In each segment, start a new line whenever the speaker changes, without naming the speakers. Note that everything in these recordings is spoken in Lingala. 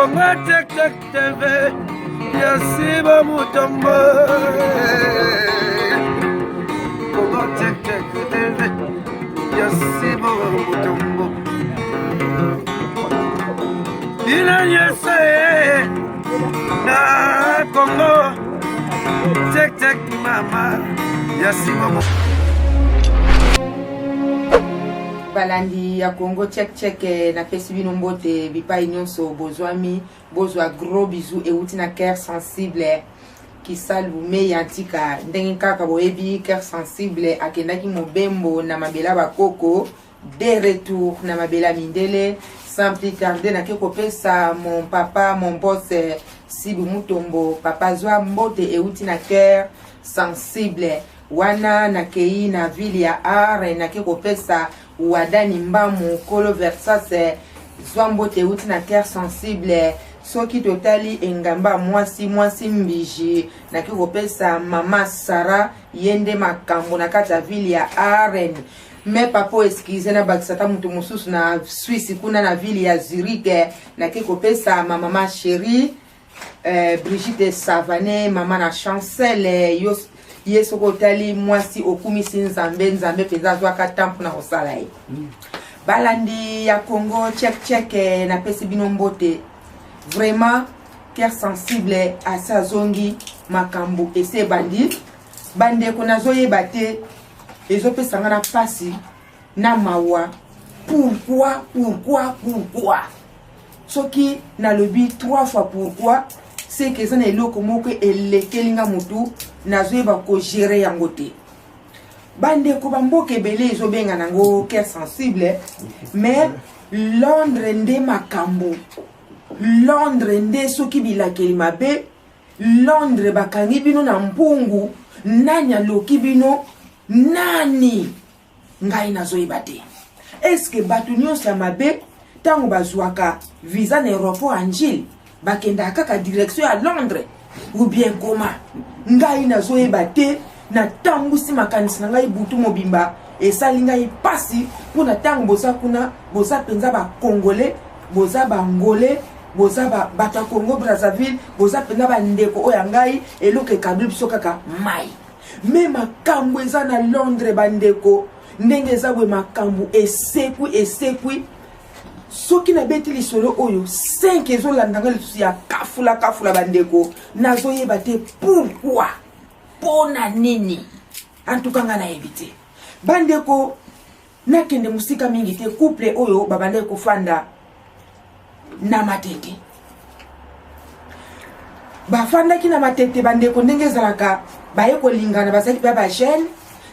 Kongo tek tek TV Yasiba Mutombo Kongo tek tek TV Yasiba Mutombo Ina yese na Kongo tek tek mama Yasiba Mutombo
balandi ya Congo check na pesi bino mbote bipai nyonso bozwami bozwa gros bisous et outi na cœur sensible ki salume yantika ndenge kaka boyebi cœur sensible akendaki mobembo na mabela bakoko de retour na mabela mindele sans plus tarder na keko pesa mon papa mon boss Sibu Mutombo papa zwa mbote et outi na cœur sensible wana na kei na ville ya Are na keko pesa wadani mbamu kolo versase zwambo te uti na cœur sensible soki totali engamba mwasi mbiji na kiko pesa mama Sara yende makambo na kata ville ya Aren me papo eskize na bakisata mutu mususu na Suisse kuna na ville ya Zurich na kiko pesa mama chérie Brigitte Savane mama na Chancel yeso kotali mwasi okumisi nzambe peza zwaka tampu na osala ye balandi ya Congo check na pesi bino mbote vraiment cœur sensible asa zongi makambo ese bande kona zoyeba te ezopesa ngana pasi na mawa pourquoi soki na lobi 3 fois pourquoi c'est que ça na eloko moko elekelinga mutu nazoyeba ko gérer yango te bande ko bamboke belé ezobenga nango cœur sensible mais Londres nde makambo Londres nde soki bilakeli mabe Londres bakangi bino na mpungu nani aloki bino nani ngai nazoyeba te est-ce que batu nyonso ya mabe tango bazwaka visa na aéroport Angile bakenda kaka direction à Londres ou bien comment ngai nazoyeba te na tambusi makanisi na ngai butu mobimba esali ngai pasi pona tango boza kuna boza penza ba congolais boza ba angolais boza ba bata Congo Brazzaville boza penza ba ndeko oya ngai eloke kabli biso kaka mai me makambo eza na Londres bandeko ndenge eza bwe makambo esekwi soki na beti lisolo oyo 5 ezolandanga lisusu ya kafula bandeko nazoyeba te pourquoi pona nini en tout cas ngana ebite bandeko nakende musika mingi te couple oyo babande kofanda na matete bafandaki na matete bandeko ndenge ezalaka baye kolingana bazaki pe ba jeune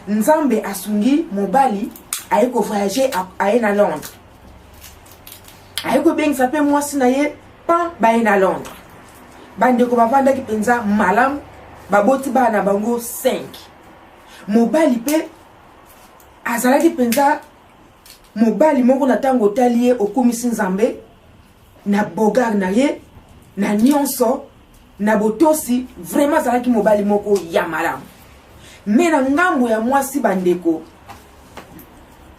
nzambe asungi mobali aye ko voyager aye na Londres ayeko bengisa pe mwasi na ye pan baye na Londres bandeko bavandaki penza malam baboti bana bango 5 mobali pe azalaki penza mobali moko na tango tali ye okumisi nzambe na bogar na ye na nyonso na botosi vraiment azalaki mobali moko ya malamu me na ngambo ya mwasi bandeko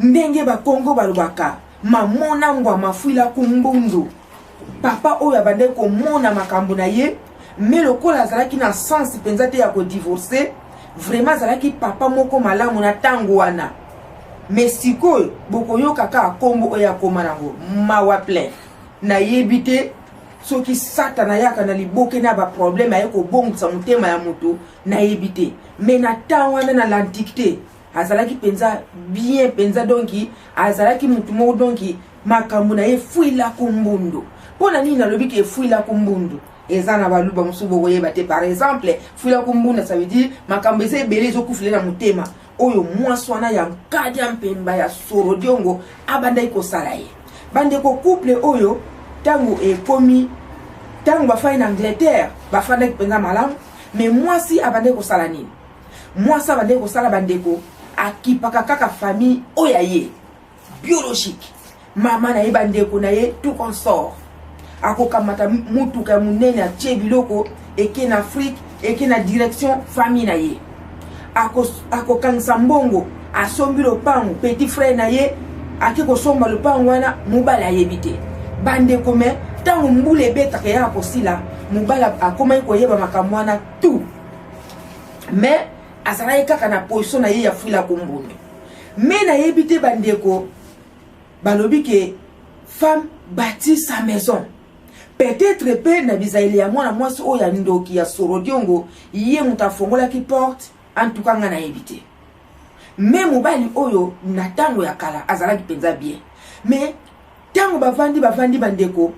ndenge bakongo balobaka mamona ngwa mafuila kumbundu papa oyo abande ko mona makambo na ye me lokola azalaki na sens penza te ya ko divorcer vraiment azalaki papa moko malamu na tango wana me sikoyo bokoyoka ka kombo oyo akoma nango mawa plein na yebite soki satana yaka na liboke na ba problème aye ko bongisa mutema ya mutu na yebite me na tango wana na l'antiquité azalaki penza bien penza donki azalaki mutu moko donki makambo na ye fuila kumbundu pona nini nalobi ke fuila kumbundu eza na baluba musubo koyeba te par exemple fuila kumbundu ça veut dire makambo eza ebele ezokufile na mutema oyo mwasi wana ya nkadi ya mpemba ya soro diongo abandai kosala ye bandeko couple oyo tango ekomi tango bafai na Angleterre bafandaki penza malamu mais mwasi abandai kosala nini mwasi abandai kosala bandeko akipaka kaka famille oya ye biologique mama na ye bandeko na ye tout consort akokamata mutuka munene atie biloko eke na Afrique eke na direction famille na ye akokangisa mbongo asombi lopango petit frère na ye ake kosomba lopango wana mobali ayebi te bandeko me tango mbula ebetaka ya kosila mobali akomaki koyeba makambo wana tout mais azalaki kaka na position na ye ya fuila kombundu mais nayebi te bandeko balobi ke femme bâtit sa maison peut-être pe na bizaeli ya mwana mwasi oyo ya ndoki ya sorodiongo ye moto afongolaki porte en tout cas nga nayebi te mais mobali oyo na tango ya kala azalaki penza bien mais tango bavandi bandeko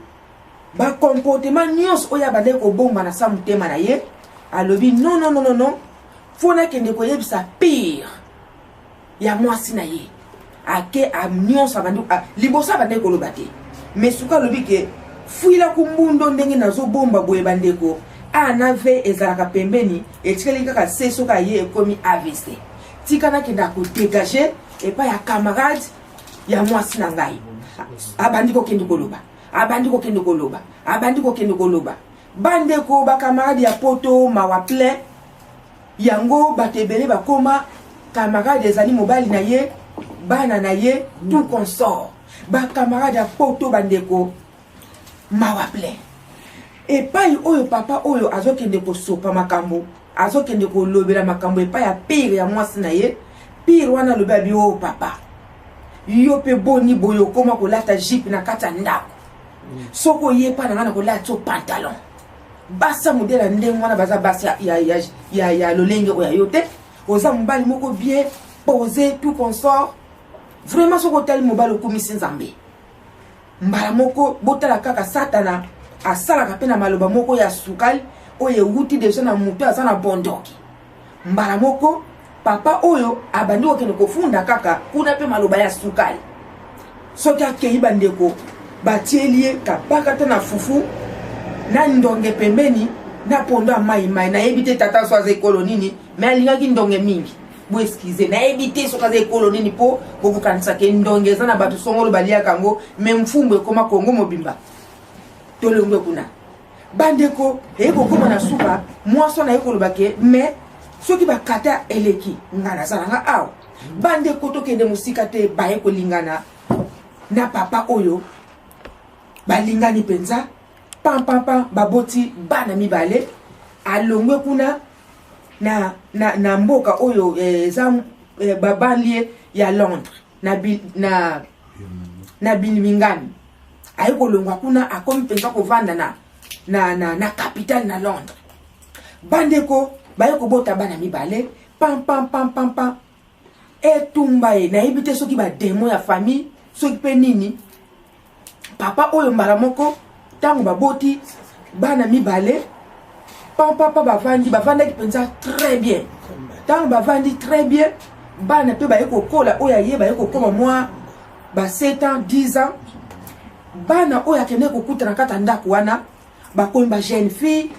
ba comportement nyonso oyo bandeko bomba na sa mutema na ye alobi non fona kende koyebisa pire ya mwasi na ye ake nyonso bandeko libosa bandeko loba te mais suka lobi ke fuila kumbundo ndenge nazo bomba boye bandeko anave ezalaka pembeni etikeli kaka seso ka ye ekomi AVC tikana kenda ko dégager et pas ya camarade ya mwasi na ngai abandiko kende koloba bandeko ba camarade ya poto mawa plein yango batebele bakoma camarade ezali mobali na ye bana na ye tout consort ba camarade ya poto bandeko mawa plein epai oyo papa oyo azokende kosopa makambo azokende kolobela makambo epai ya pire ya mwasi na ye pire wana lobi abi o papa yo pe boni boyo koma kolata jipe na kata ndako soko ye pa na kolata pantalon basa modela ndenge wana baza basa ya lolenge oya yote oza mobali moko bien posé tout consort vraiment soko tali mobali okomisi nzambe mbala moko botala kaka satana asalaka pe na maloba moko ya sukali oyo wuti deja na mutu aza na bondoki mbala moko papa oyo abandi okende kofunda kaka kuna pe maloba ya sukali soki akei bandeko batielie kapaka te na fufu na ndonge pembeni na pondo ya mai na ebite tata so aza ekolo nini mais alingaki ndonge mingi bo excuse na ebite so aza ekolo nini po kokokanisa ke ndonge eza na bato songolo baliaka yango mais mfumbu ekoma kongo mobimba tolongwe kuna bandeko ekokoma na suka mwaso na ekoloba ke mais soki bakata eleki ngana zalanga awa bandeko tokende musika te baye kolingana na papa oyo balingani penza pam baboti bana mibale alongwe kuna na mboka oyo eza babanlie ya Londres na Birmingham aye kolongwa kuna akomi penza kovanda na capitale na Londres bandeko baye kobota bana mibale pam etumba ye na ebite soki ba demo ya famille soki pe nini papa oyo mbala moko tango baboti bana mibale pam bavandaki penza très bien tango bavandi très bien bana pe baye kokola oyo aye baye kokoma mwa ba 7 ans 10 ans bana oyo akende kokutana kata ndako wana bakomi ba jeune fille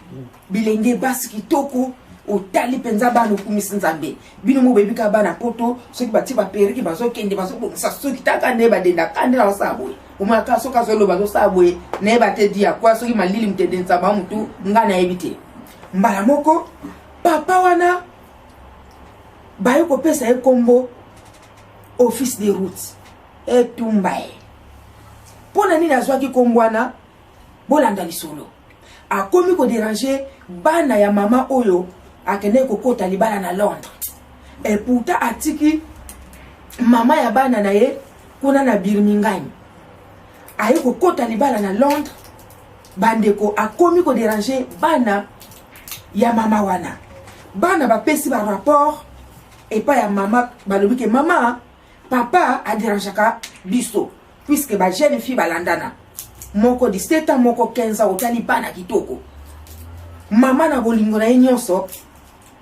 bilenge basi kitoko otali penza bana okumisi nzambe bino mo bebika bana poto soki bati baperiki bazokende bazobongisa soki taka ne badenda kande na basabwe omaka soka zolo bazosabwe ne bate dia kwa soki malili mtende nzamba mutu ngana ebite mbala moko papa wana baye kopesa ekombo office de route etumbae pona nini azwaki kombwana bolanda lisolo akomi ko déranger bana ya mama oyo akende kokota libala na Londres et pourtant atiki mama ya bana na ye kuna na Birmingham aye kokota libala na Londres bandeko akomi ko déranger bana ya mama wana bana bapesi ba rapport et pas ya mama balobi ke mama papa a dérangeaka biso puisque ba jeune fille balandana moko 17 ans moko 15 ans otali bana kitoko mama na bolingo na ye nyonso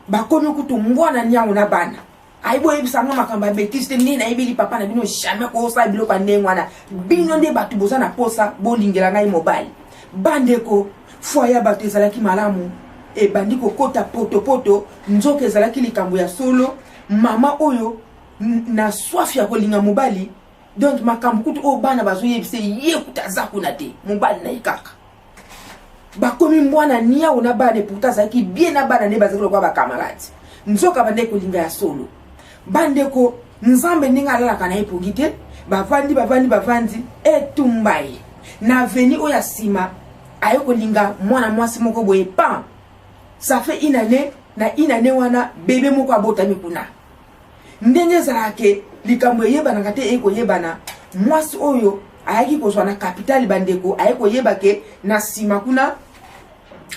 bakomi kutu mbwana nyango na bana aibo ebisanga makamba betiste nini na ebili papa na bino jamais ko sa bilo pa ndengwana bino nde batu boza na posa bolingela ngai mobile bandeko foya batu ezalaki malamu e bandiko kota poto nzoka ezalaki likambo ya solo mama oyo na soif ya kolinga mobali donc makambo kutu o bana bazoyebise ye kutaza kuna te mobali na ikaka bakomi mbwana nia ona bana pourtant zaki bien na bana ne bazakolo kwa ba camarades nzoka bande kolinga ya solo bandeko nzambe ninga alala kana epogite bavandi etumbaye na veni oya sima aye kolinga mwana mwasi moko boye pan. Ça fait une année wana bébé moko abotami kuna. Ndenge zalake likambo yeba na kate eko yebana mwasi oyo ayaki kozwa na capital bandeko aye koyeba ke na sima kuna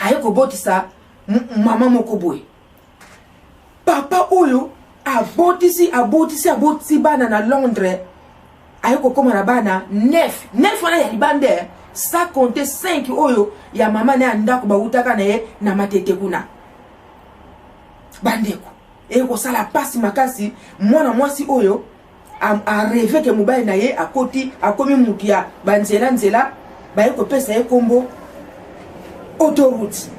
aye kobotisa mama moko boye. Papa oyo abotisi bana na Londres aye kokoma na bana 9 wana ya libande sa compter 5 oyo ya mama na ndako bautaka na ye na matete kuna bandeko eko sala pasi makasi mwana mwasi oyo a rêvé ke mobile na ye akoti akomi mukia banzela baye ko pesa ye kombo autoroute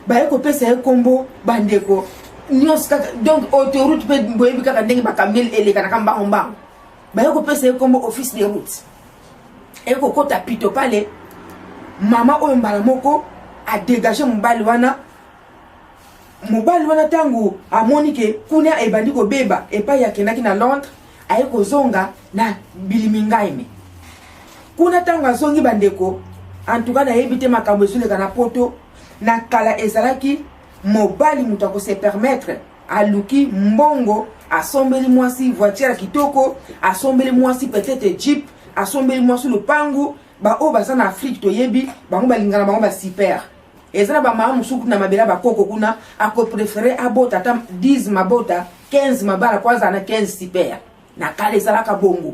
baye ko pesa ye kombo bandeko nyos kaka donc autoroute pe boyebi kaka ndenge bakamel eleka na kamba omba baye ko pesa ye kombo office de route eko kota pito pale mama oyo mbala moko a dégager mobali wana tangu amonike kuna ebandi ko beba epa ya kenaki na Londres aye kozonga na bilimingaime kuna tangu azongi bandeko en tout cas na yebite makambo esuleka na poto na kala ezalaki mobali mutu ako se permettre aluki mbongo asombeli mwasi voiture kitoko asombeli mwasi peut-être jeep asombeli mwasi lupangu ba o baza na Afrique toyebi bango balingana bango ba super ezana ba mama musuku na mabela ba koko kuna ako préférer abota tam 10 mabota 15 mabala kwanza na 15 super na kale zalaka bongo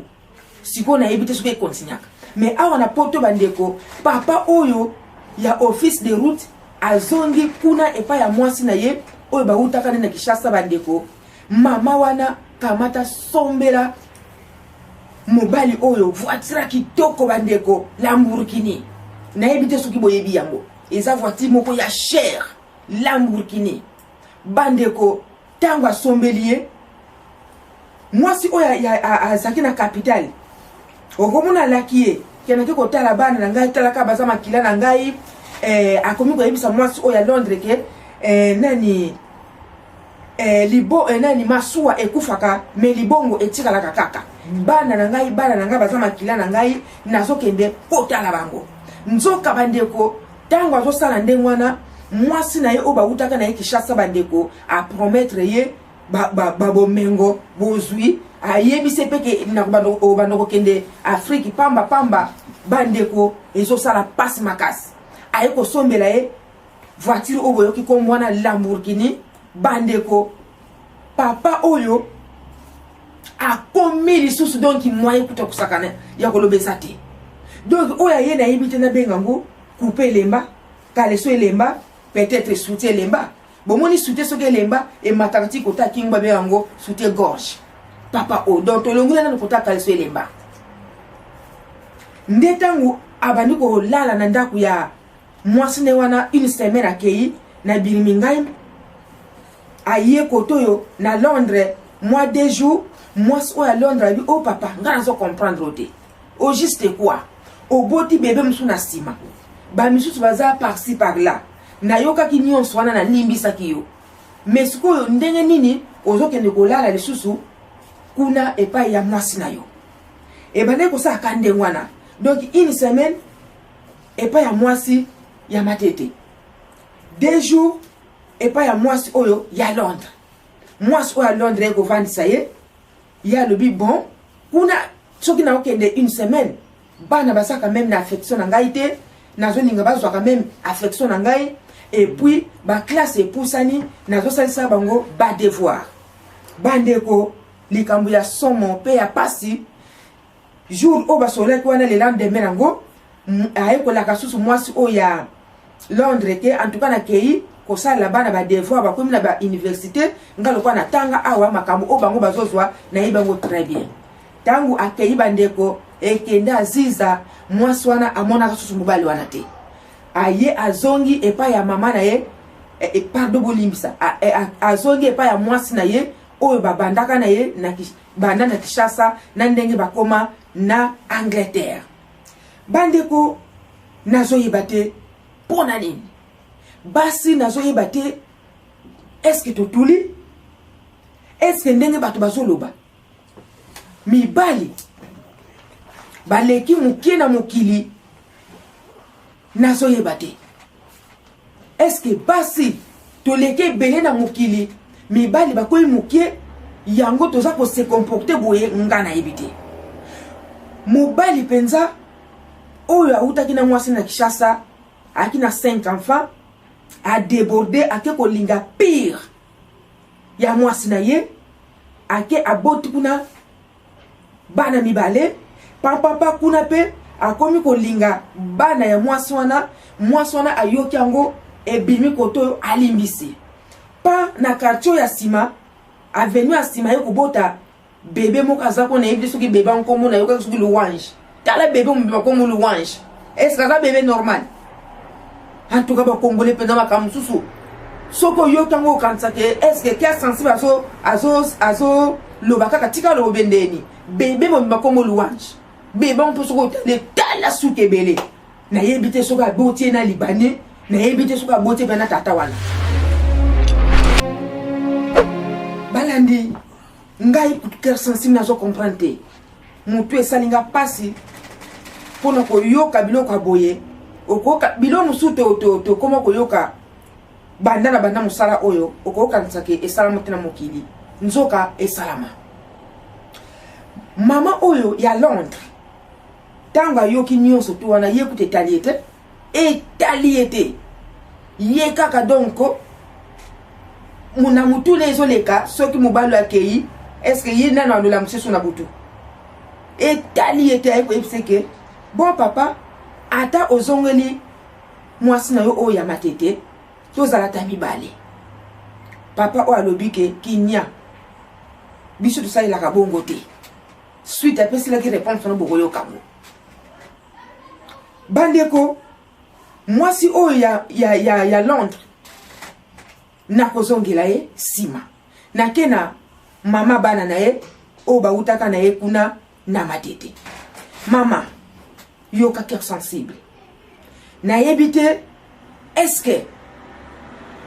siko na yebite suke kontinyaka mais awa na poto bandeko papa oyo ya office de route azongi kuna epa ya mwasi na ye oyo bautaka na Kishasa bandeko mama wana kamata sombela mobali oyo voiture kitoko bandeko Lamborghini na yebite suki boyebi yango eza voiture moko ya cher Lamborghini bandeko tango asombeli mwasi oyo azaki na capital okomona lakie kenake kotala bana na ngai talaka baza makila na ngai akomi koyebisa mwasi oyo ya Londres ke nani nani masuwa ekufaka me libongo etikalaka kaka bana na ngai baza makila na ngai nazokende kotala bango nzoka bandeko tango azosala ndenge wana mwasi na ye oyo bautaka na ye Kishasa bandeko a promettre ye babomengo bozwi ayebise peke na bandoko kende Afrique pamba bandeko ezosala pasi makasi aye kosombela ye voiture oyo yoki komwana Lamborghini bandeko papa oyo akomi lisusu donc moye kuta kusakana ya kolobesa te donc oyo ye na yebite na bengango couper lemba kaleso lemba peut-être soutien lemba bomoni soutien soke lemba e matakati kota kingba bengango soutien gorge papa o donc tolongula na kota kaleso lemba ndetango abandi ko lala na ndaku ya mwasi ne wana une semaine akei na Birmingham aye kotoyo na Londres mois 2 jours mwasi oya Londres abi oh papa ngana zo comprendre te au juste quoi au boti bébé musu na sima ba misusu baza par-ci par-là na yoka ki nyonso wana na limbisa kiyo mais sikoyo ndenge nini ozokende kolala lisusu kuna epai ya mwasi na yo ebane ko sa kande wana donc une semaine epai ya mwasi ya matete 2 jours epai ya mwasi oyo ya Londres mwasi oyo ya Londres eko vandisa ye ya lobi bon kuna soki na okende une semaine bana basaka même na affection na ngai te nazo linga bazwa quand même affection na ngai et puis ba classe epusani nazo salisa bango ba devoir bandeko likambo ya somo pe ya pasi jour o basola ko na le lendemain nango aye ko la kasusu mwasi o ya Londres ke en tout cas na kei ko sala bana ba devoir ba komi na ba université ngalo kwa na tanga awa makambo o bango bazozwa na yibango très bien tangu akei bandeko ekenda aziza mwasi wana amona kasusu mobali wana te aye azongi epa ya mama na ye pardon bolimbisa azongi epa ya mwasi na ye oyo babandaka na ye na banda na Kishasa na ndenge bakoma na Angleterre bandeko nazoyeba te pona nini basi nazoyeba te est-ce que totuli est-ce que ndenge bato bazoloba mibali baleki mukie na mokili nazoyeba te. Est-ce que basi toleki ebele na mokili mibali bakoyi mukie yango toza ko se comporter boye nga nayebi te. Mobali penza oyo autaki na mwasi na Kishasa aki na 5 enfants a débordé ake kolinga pire ya mwasi na ye ake aboti kuna bana mibale papa kuna pe akomi kolinga bana ya mwasi wana ayoki yango ebimi koto alimbisi pa na quartier ya sima avenue ya sima yo kobota bébé moko azako na yebi soki bébé nkomo na yoka soki louange tala bébé mbima komo louange est-ce que ça bébé normal? En tout cas ba congolais pendant ma kamususu soko yo tango kansa ke est-ce que kia sensible azo lobaka katika lo bendeni bébé mbima komo louange bébé on peut soko le tala sukebele na yebite soka botie na libanais na yebite soka botie bana tata wana balandi ngai cœur sensible nazo comprendre mutu esalinga pasi pona ko yoka biloko aboye okoka bilo musuto to koma ko yoka banda musala oyo okoka nsake esalama tena mokili nzoka esalama mama oyo ya Londres tanga yoki nyonso to wana yekute taliete ye kaka donko muna mutu lezo leka soki mobalo akei est-ce que yena na ndola msesu na butu taliete ay ko epseke bon papa ata ozongeli mwasi na yo o ya matete tozala ta mibale papa o alobike kinya biso to sai la kabongo te suite apesi la ki réponse no bokoyo kango bandeko mwasi o ya Londres na kozongela ye sima na kena mama bana na ye o bautaka na ye kuna na matete mama yoka cœur sensible na yebite est-ce que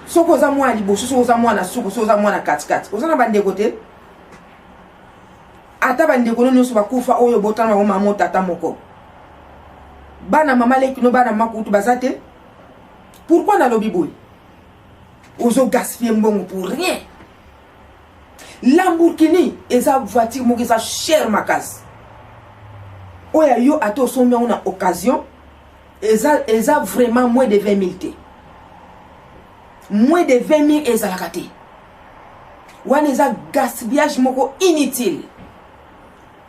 soko za mwa liboso soko za mwa na suko soko za mwa na katikati ozana bandeko te ata bandeko no nyonso bakufa oyo botana o mama tata moko bana mama leki no bana makutu bazate pourquoi na lobi boy ozo gaspiller mbongo pour rien Lamborghini eza voiture moko eza cher makasi oya yo ato sombi on a occasion eza vraiment moins de 20 000 te moins de 20 000 ezalaka te wana eza gaspillage moko inutile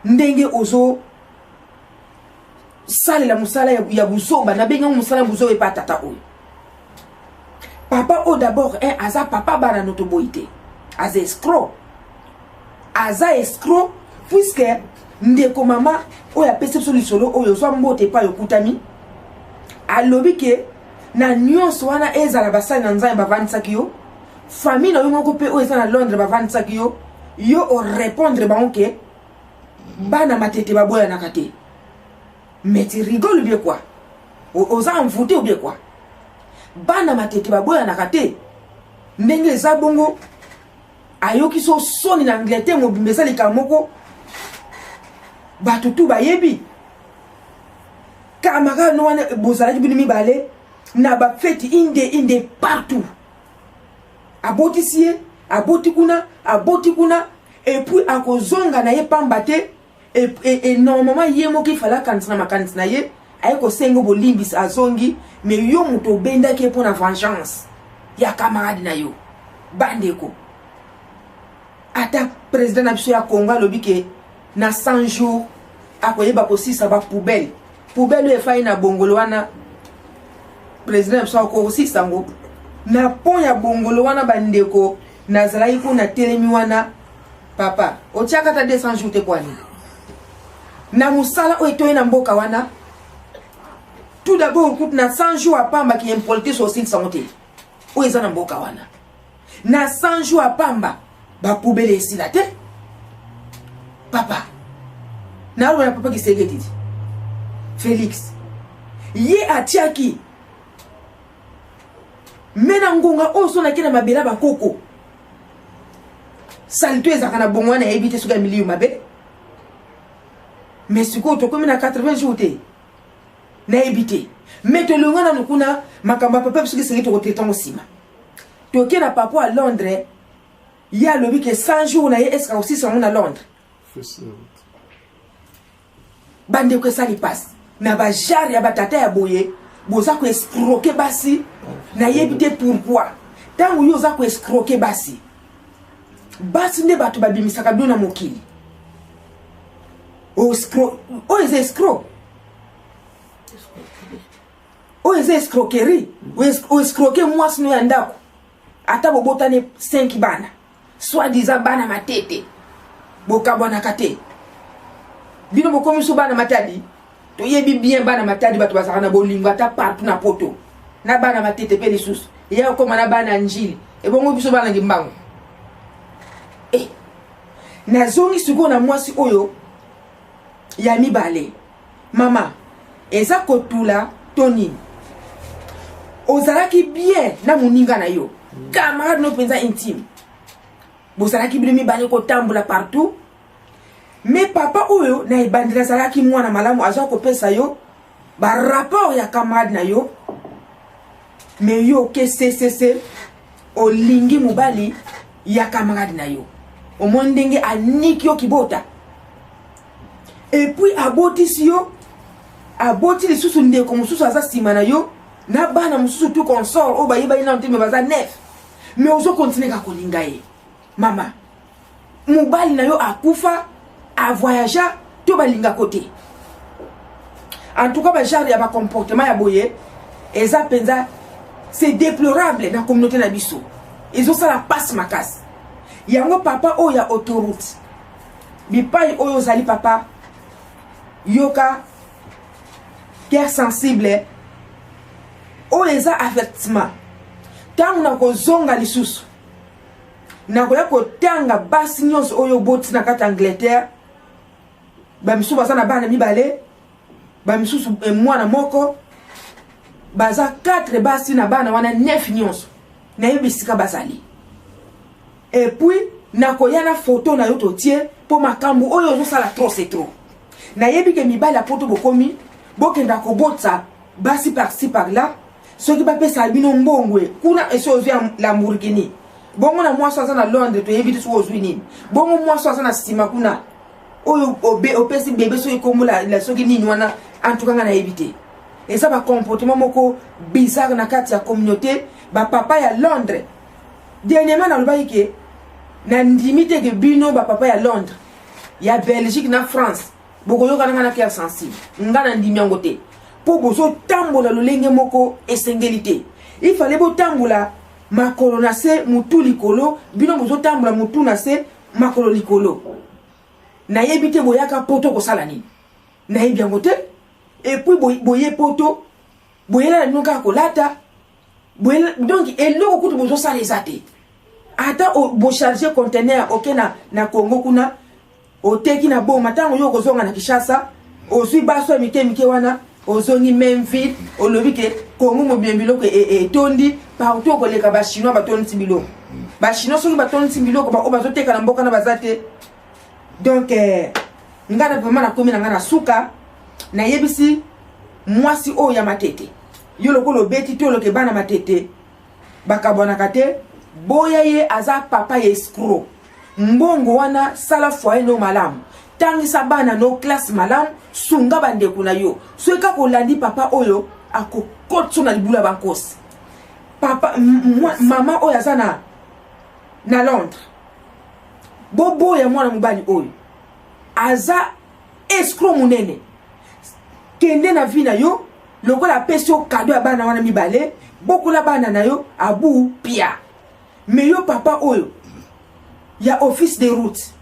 ndenge ozo salela musala ya buzoba na benga musala buzoba epa tata oyo papa o d'abord aza papa bana noto boite aza escroc puisque ndeko mama oya perception lisolo oyo so mbote pa yokutami alobi ke na nyonso wana ezala basali na nzambe bavanisaki yo famille na yo moko pe oyo eza na Londres bavanisaki yo o répondre bango ke bana matete baboya na kate mais tu rigoles bien quoi oza envoûté ou bien quoi bana matete baboya na kate ndenge eza bongo ayoki so soni na Angleterre mobimeza likamoko batutu bayebi kamara no wana bozalaki bino mibale na ba fête inde partout aboti kuna et puis akozonga na ye pamba te et normalement ye moki fala kantina makanisi na ye ayeko sengo bolimbisa azongi mais yo muto benda ke pour la vengeance ya camarade na yo bandeko ata président na biso ya Congo lobike na 100 jours akoyeba kosisa ba poubelle efai na bongolo wana président na biso akosisa ngo na pont ya bongolo wana bandeko nazalaki kuna telemi wana papa otiaka ta 200 jours te kwani na musala o etoye na mboka wana tout d'abord coup na 100 jours apamba ki impolité sur 600 te o eza na mboka wana na 100 jours apamba ba poubelle esila te papa na wana papa ki segeti Félix ye atiaki mena ngonga oso na kina mabela bakoko salto ezaka na bongwana ebite suka milieu mabe mais siko to comme na 80 jours te na ebité mais to longa na nukuna makamba papa bisiki seki to kote tongo sima to ke na papa à Londres ya lobi ke 100 jours na ye eska aussi son à Londres bande ko sali passe na ba jar ya batata ya boye boza ko escroquer basi na yebite pourquoi tangu yo za ko escroquer basi ne batu babimisaka bino na mokili o escroc o eze escroc o eze escroquerie o escroquer moi sino ya ndako ata bobotane 5 bana soit disant bana matete bokabwana kate bino bokomiso bana matadi to yebi bien bana matadi batu basaka na bolingo ata partout na poto na bana matete pe lisusu ya koma na bana njili e bongo biso bana ngimbango na zongi siko na mwasi oyo ya mibale mama eza kotula toni ozalaki bien na moninga na yo camarade no penza intime bozalaki bino mibale kotambola partout mais papa oyo na ebandela zalaki mwana malamu aza kopesa yo ba rapport ya camarade na yo mais yo ke cc olingi mobali ya camarade na yo au mondenge aniki yo kibota et puis abotisi yo aboti lisusu ndeko mususu aza sima na yo na bana mususu tu consort o bayiba ina ntime baza neuf mais ozo continuer ka kolinga ye mama mobali na yo akufa a voyager to balinga côté en tout cas ba genre ya ba comportement ya boye eza penza c'est déplorable na communauté na biso ezo sala passe makasi yango papa oya autoroute bipai oyo zali papa yoka cœur sensible oyo eza avertissement tangu na kozonga lisusu na koya kotanga basi nyonso oyo boti na kati Angleterre bamisusu baza na bana mibale bamisusu mwana moko baza 4 basi na bana wana 9 nyonso na yebisika bazali et puis na koya na photo na yo totie po makambu oyo zo sala trop c'est trop na yebi ke mibala poto bokomi bokenda kobotsa basi par-ci par-là soki ba pesa bino mbongwe kuna eso ozwa la murikini bongo na mwaso aza na Londres to yebi so ozwi nini bongo mwaso aza na sima kuna oyo opesi bébé so ikomola la soki nini wana en tout cas na éviter et ça va comportement moko bizarre na kati ya communauté ba papa ya Londres dernièrement na loba yike na ndimite ke bino ba papa ya Londres ya Belgique na France boko yoka na cœur sensible ngana ndimi yango te po bozo tambola lolenge moko esengelité il fallait bo tambola makolo na se mutu likolo bino bozo tambola mutu na se makolo likolo na yebite boyaka poto ko sala nini na yebi yango te et puis boye poto boyela nuka ko lata boyela donc eloko kutu bozo sala ezate ata bo charger conteneur okena na Congo kuna oteki na boma tango yo kozonga na Kishasa ozwi baso mike wana ozongi même ville olobi ke Congo mo bien biloko tondi partout ko leka ba chinois ba tondi biloko ba chinois soki ba tondi biloko ba bazoteka na mboka na bazate donc ngana vraiment na komi na ngana suka na yebisi mwasi o ya matete yo lokolo beti to loke bana matete bakabona kate boya ye aza papa ye escroc mbongo wana sala foyer no malamu tangisa bana no classe malamu sunga bande kuna yo soka ko landi papa oyo akokotso na libula bankosi papa mama oyo azana na Londres bobo ya mwana mubali oyo aza escroc munene kende na vie na yo lokola pesio cadeau ya bana wana mibale bokola bana na yo abu pia mais yo papa oyo ya office de route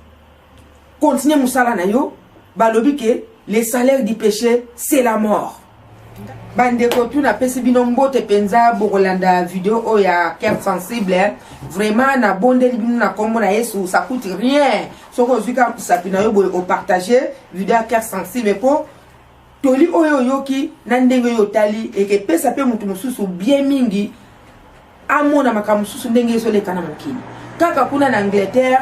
continue musala na yo balobi ke le salaire du péché c'est la mort bande ko tuna pesi bino mbote penza bokolanda vidéo o ya cœur sensible vraiment na bondeli bino na kombo na Yesu ça coûte rien soko zika sapina yo boy o partager vidéo ya cœur sensible po toli oyo yoki na ndenge yo tali et que pesa pe mutu mususu bien mingi amona makamu mususu ndenge so le kana mokili kaka kuna na Angleterre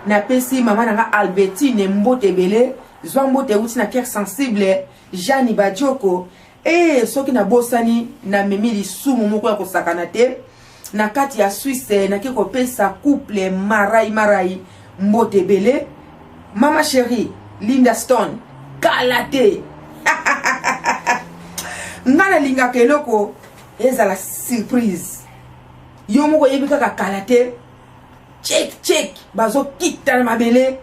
na pesi mama na Albertine mbote belé Zwambo te uti na cœur sensible Jani Badioko et soki na bosani na memi lisumu moko ya kosakana te na kati ya Suisse na kiko pesa couple marai mbote bele mama chérie Linda Stone kalate ngana linga keloko ezala surprise yo moko yebika ka kalate check bazo kita na mabele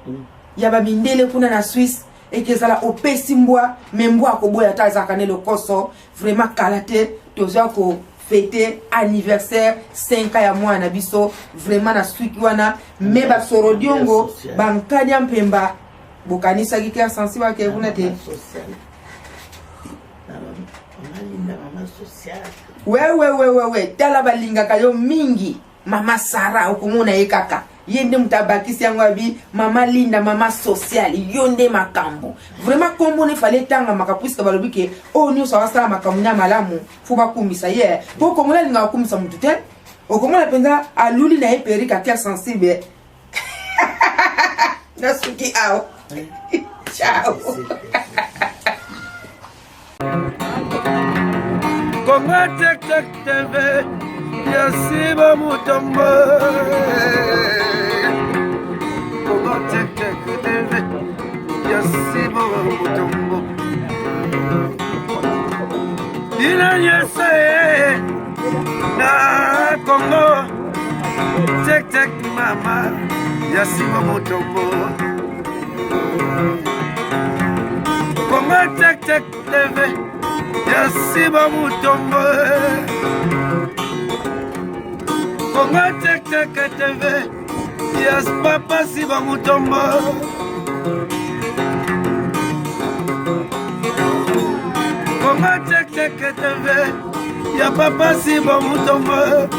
ya ba mindele kuna na Suisse et que ça la opesi mbwa membwa ko boya ta zakane le koso vraiment kalate toza ko fêter anniversaire 5 ans ya mwana biso vraiment na suki wana me ba sorodiongo bankanya mpemba bokanisa ki cœur sensible ke kuna te ouais tala balinga kayo mingi mama Sara okumuna ekaka yende mutabakisi yango abi mama Linda mama social yonde makambo vraiment kombo ne fallait tanga makapuska balobi ke o nyo sawa sala makambo nya malamu fo bakumbisa ye po komola linga bakumbisa mutu te okomola penza aluli na eperi ka cœur sensible nasuki ao ciao
Kongo tek TV Yasiba Mutombo Kongo tek TV Yasiba Mutombo Dina yese na Kongo tek mama Yasiba Mutombo Kongo tek TV Yasiba Mutombo Kongo tek TV Yas papa Siba Mutombo Kongo tek TV Ya papa Siba Mutombo